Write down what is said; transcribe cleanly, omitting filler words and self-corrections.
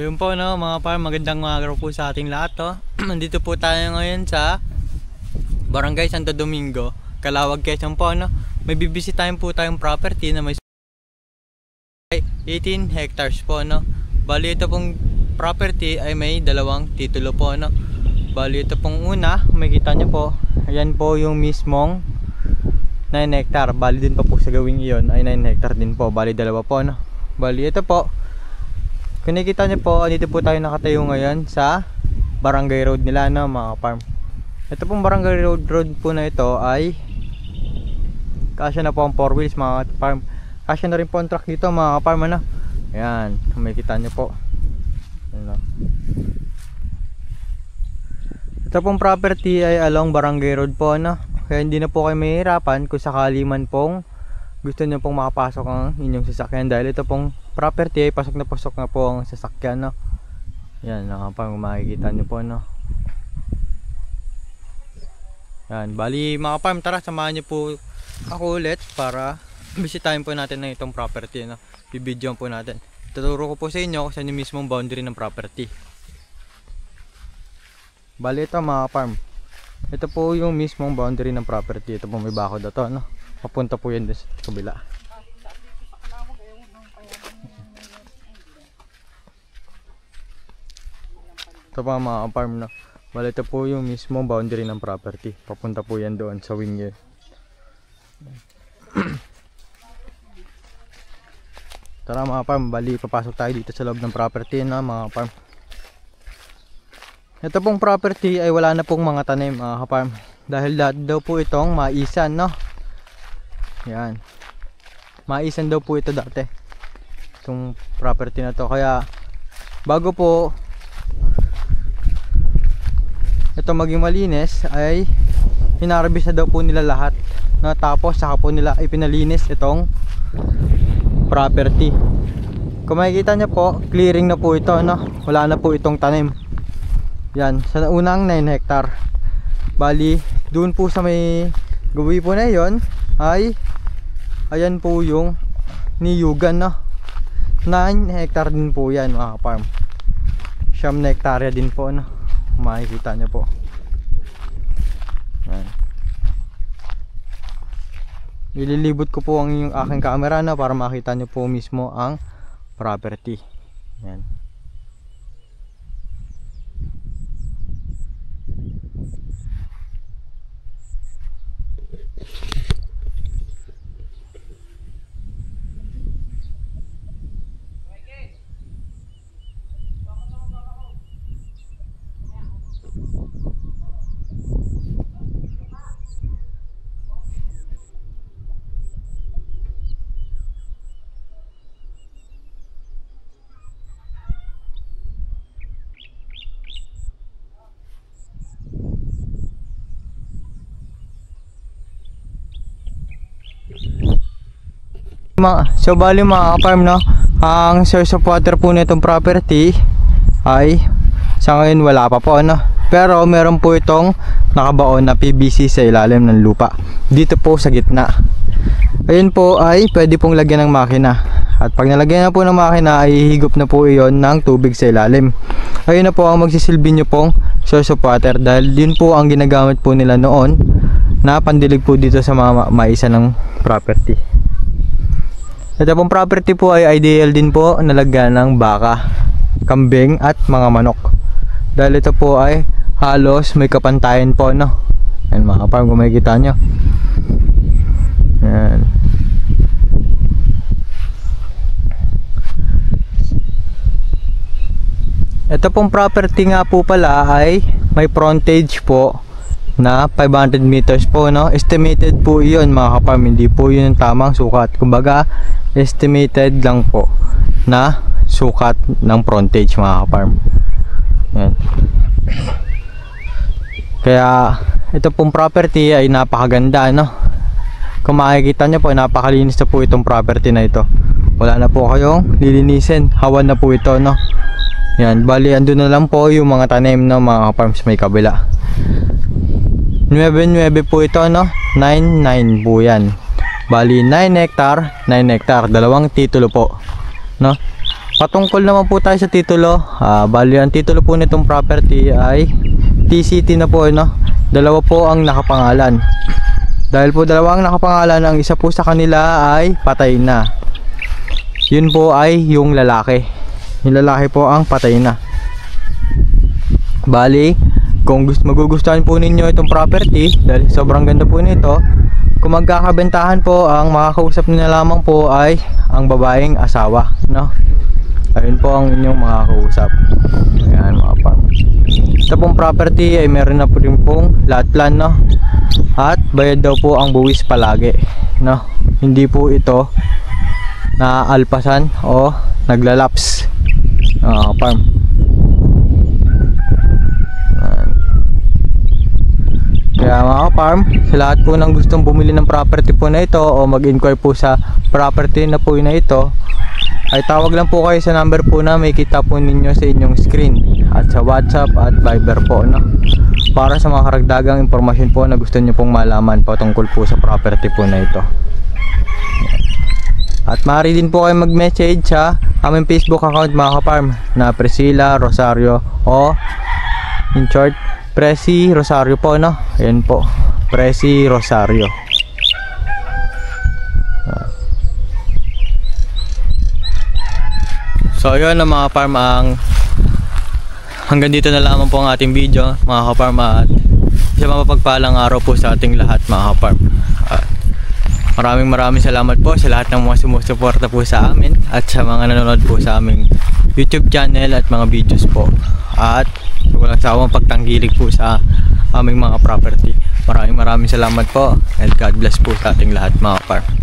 Ayun po no mga par, magandang araw po sa ating lahat to. Nandito po tayo ngayon sa Barangay Santo Domingo, Calawag, Quezon po no. May bibisitahin po tayong property na may 18 hectares po no. Bali ito pong property ay may dalawang titulo po no. Bali ito pong una, makikita nyo po, ayan po yung mismong 9 hectare. Bali din pa po sa gawing iyon ay 9 hectare din po. Bali dalawa po no. Bali ito po, kung nakikita nyo po, dito po tayo nakatayo ngayon sa barangay road nila no mga farm. Ito pong barangay road po na ito ay kasya na po ang 4 wheels mga farm. Kasya na rin po ang truck dito mga farm ano. Ayan, kung makikita nyo po. Ayan, ito pong property ay along barangay road po no. Kaya hindi na po kayo mahihirapan kung sakali man pong gusto nyo pong makapasok ang inyong sasakyan, dahil ito pong property ay pasok na po ang sasakyan no. Yan, nakapang makikita nyo po no. Yan, bali mga farm, tara samahan nyo po ako ulit para bisitahin po natin na itong property no. Bibidyoan po natin. Tuturo ko po sa inyo kung saan yung mismong boundary ng property. Bali ito mga farm, ito po yung mismong boundary ng property. Ito po may bakod na to no. Papunta po yan sa kabila. Ito pa mga farm na. Bali ito po yung mismo boundary ng property. Papunta po yan doon sa wing yun. Tara mga farm, bali papasok tayo dito sa loob ng property na mga farm. Ito pong property ay wala na pong mga tanim mga farm, dahil lahat daw po itong maisan no. Yan, maisan daw po ito dati itong property na to. Kaya bago po ito maging malinis ay hinarvest na daw po nila lahat na, tapos saka po nila ipinalinis itong property. Kung makikita nyo po, clearing na po ito no? Wala na po itong tanim. Yan, sa unang 9 hectare. Bali doon po sa may gawi po na yon ay ayan po yung niyugan no. 9 hectare din po yan mga farm. 9 hektarya din po no. Makikita nyo po. Ayan. Ililibot ko po ang aking camera no, para makita nyo po mismo ang property. Ayan. So bali mga farm no, ang source of water po nitong property ay sa ngayon wala pa po no. Pero meron po itong nakabaon na PVC sa ilalim ng lupa dito po sa gitna. Ayun po ay pwede pong lagyan ng makina, at pag nalagyan na po ng makina ay hihigop na po iyon ng tubig sa ilalim. Ayun na po ang magsisilbi nyo pong source of water, dahil yun po ang ginagamit po nila noon na pandilig po dito sa mga maisa ng property. Ito pong property po ay ideal din po nalagyan ng baka, kambing at mga manok, dahil ito po ay halos may kapantayan po no. Yan mga farm, kung makikita nyo. Yan. Ito pong property nga po pala ay may frontage po na 500 meters po no. Estimated po iyon mga farm, hindi po yun ang tamang sukat. Kumbaga estimated lang po na sukat ng frontage mga farm. Yan. Kaya ito pong property ay napakaganda no. Kung makikita nyo po, napakalinis na po itong property na ito. Wala na po kayong lilinisin, hawan na po ito no. Yan, bali andun na lang po yung mga tanim ng mga farms may kabila. 9-9 po ito no, 9-9 po yan. Bali 9 hectare, 9 hectare, dalawang titulo po no. Patungkol naman po tayo sa titulo. Bali ang titulo po nitong property ay TCT na po, no? Dalawa po ang nakapangalan. Dahil po dalawa ang nakapangalan, ang isa po sa kanila ay patay na. Yun po ay yung lalaki. Yung lalaki po ang patay na. Bali, kung magugustuhan po ninyo itong property, dahil sobrang ganda po nito, kung magkakabentahan po, ang makakausap nyo na lamang po ay ang babaeng asawa, no? Ayun po ang inyong makakausap. Ayan mga farm. Ito pong property ay meron na po rin pong lot plan, no? At bayad daw po ang buwis palagi, no? Hindi po ito na alpasan o naglalaps, farm. Kaya mga farm, sa lahat po ng gustong bumili ng property po na ito o mag-inquire po sa property na po na ito, ay tawag lang po kayo sa number po na may kita po ninyo sa inyong screen at sa WhatsApp at Viber po, no? Para sa mga karagdagang impormasyon po na gusto nyo pong malaman patungkol po sa property po na ito. At maaari din po kayo mag-message sa aming Facebook account mga ka-farm na Priscilla Rosario o in short Presi Rosario po, no? Ayan po, Presi Rosario. So yun na mga farm, hanggang dito na lamang po ang ating video mga ka-farm, at isang mapagpalang araw po sa ating lahat mga ka-farm. Maraming salamat po sa lahat ng mga sumusuporta po sa amin at sa mga nanonood po sa aming YouTube channel at mga videos po, at walang sawang pagtanggilig po sa aming mga property. Maraming salamat po, and God bless po sa ating lahat mga ka-farm.